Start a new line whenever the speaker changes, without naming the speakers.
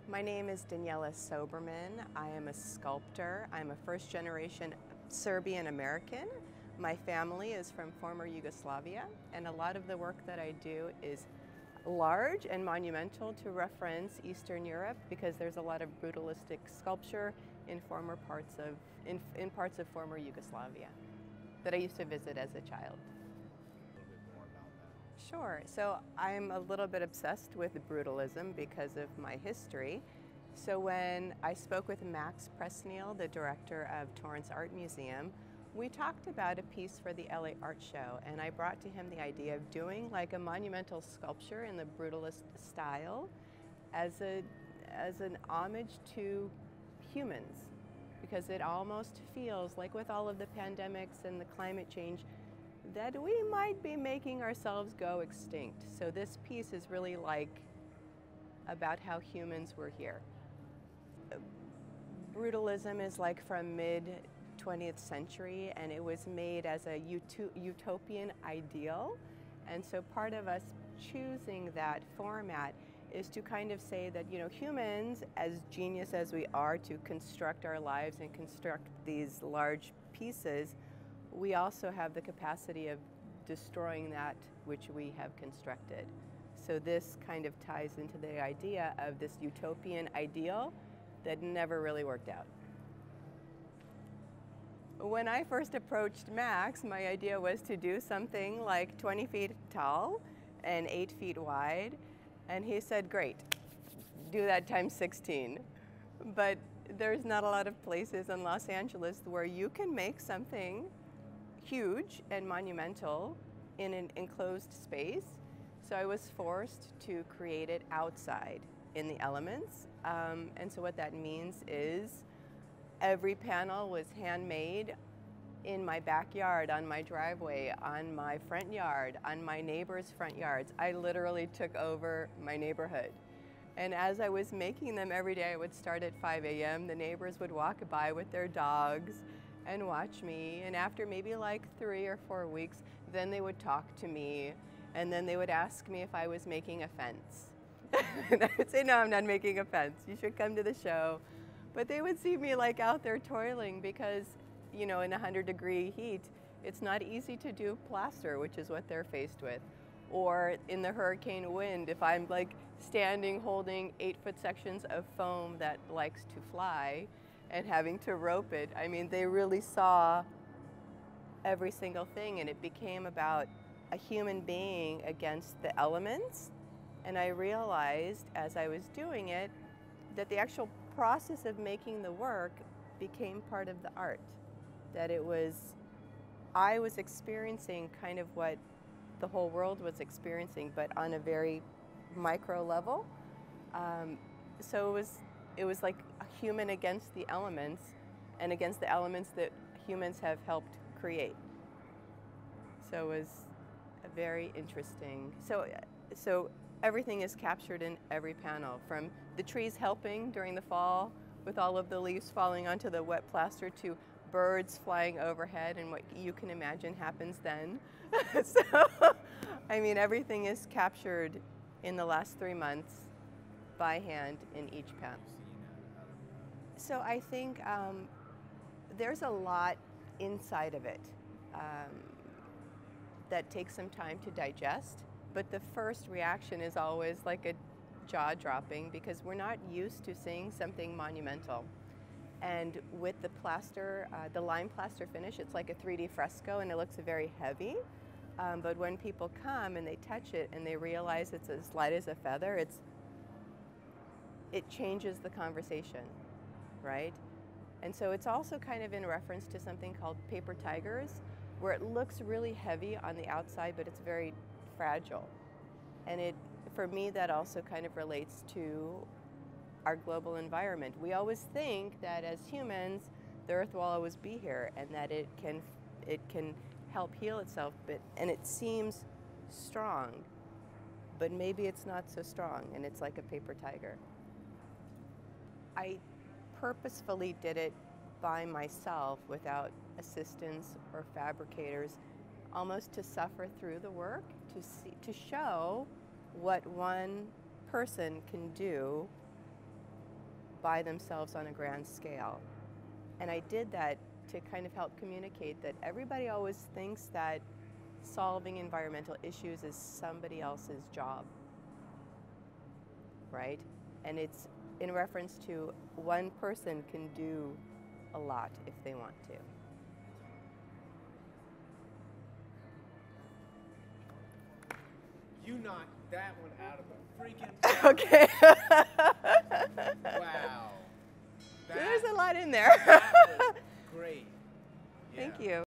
My name is Daniela Soberman. I am a sculptor. I'm a first-generation Serbian-American. My family is from former Yugoslavia, and a lot of the work that I do is large and monumental to reference Eastern Europe because there's a lot of brutalistic sculpture in parts of former Yugoslavia that I used to visit as a child.
A little bit more about that.
Sure. So I'm a little bit obsessed with brutalism because of my history. So when I spoke with Max Presnell, the director of Torrance Art Museum, we talked about a piece for the LA Art Show, and I brought to him the idea of doing like a monumental sculpture in the brutalist style as an homage to humans, because it almost feels like, with all of the pandemics and the climate change, that we might be making ourselves go extinct. So this piece is really like about how humans were here. Brutalism is like from mid-20th century, and it was made as a utopian ideal. And so part of us choosing that format is to kind of say that, you know, humans, as genius as we are to construct our lives and construct these large pieces, we also have the capacity of destroying that which we have constructed. So this kind of ties into the idea of this utopian ideal that never really worked out. When I first approached Max, my idea was to do something like 20 feet tall and 8 feet wide, and he said, great, do that times 16. But there's not a lot of places in Los Angeles where you can make something huge and monumental in an enclosed space. So I was forced to create it outside in the elements. And so what that means is every panel was handmade in my backyard, on my driveway, on my front yard, on my neighbors' front yards. I literally took over my neighborhood. And as I was making them every day, I would start at 5 a.m. The neighbors would walk by with their dogs and watch me. And after maybe like 3 or 4 weeks, then they would talk to me. And then they would ask me if I was making a fence. And I would say, no, I'm not making a fence. You should come to the show. But they would see me like out there toiling because, you know, in 100-degree heat, it's not easy to do plaster, which is what they're faced with. Or in the hurricane wind, if I'm like standing holding 8-foot sections of foam that likes to fly and having to rope it, I mean, they really saw every single thing, and it became about a human being against the elements. And I realized as I was doing it that the actual process of making the work became part of the art. That I was experiencing kind of what the whole world was experiencing, but on a very micro level. So it was like a human against the elements, and against the elements that humans have helped create. So it was very interesting. So everything is captured in every panel, from the trees helping during the fall with all of the leaves falling onto the wet plaster to birds flying overhead and what you can imagine happens then. So, I mean, everything is captured in the last 3 months by hand in each panel. So I think there's a lot inside of it that takes some time to digest. But the first reaction is always like a jaw-dropping because we're not used to seeing something monumental. And with the plaster, the lime plaster finish, it's like a 3D fresco and it looks very heavy. But when people come and they touch it and they realize it's as light as a feather, it changes the conversation, right? And so it's also kind of in reference to something called paper tigers, where it looks really heavy on the outside, but it's very fragile. And for me, that also kind of relates to our global environment. We always think that as humans, the earth will always be here and that it can help heal itself, and it seems strong, but maybe it's not so strong, and it's like a paper tiger. I purposefully did it by myself without assistants or fabricators, almost to suffer through the work, to show what one person can do by themselves on a grand scale. And I did that to kind of help communicate that everybody always thinks that solving environmental issues is somebody else's job, right? And it's in reference to one person can do a lot if they want to.
You knocked that one out of the freaking
Okay.
wow.
There's a lot in there.
That was great. Yeah.
Thank you.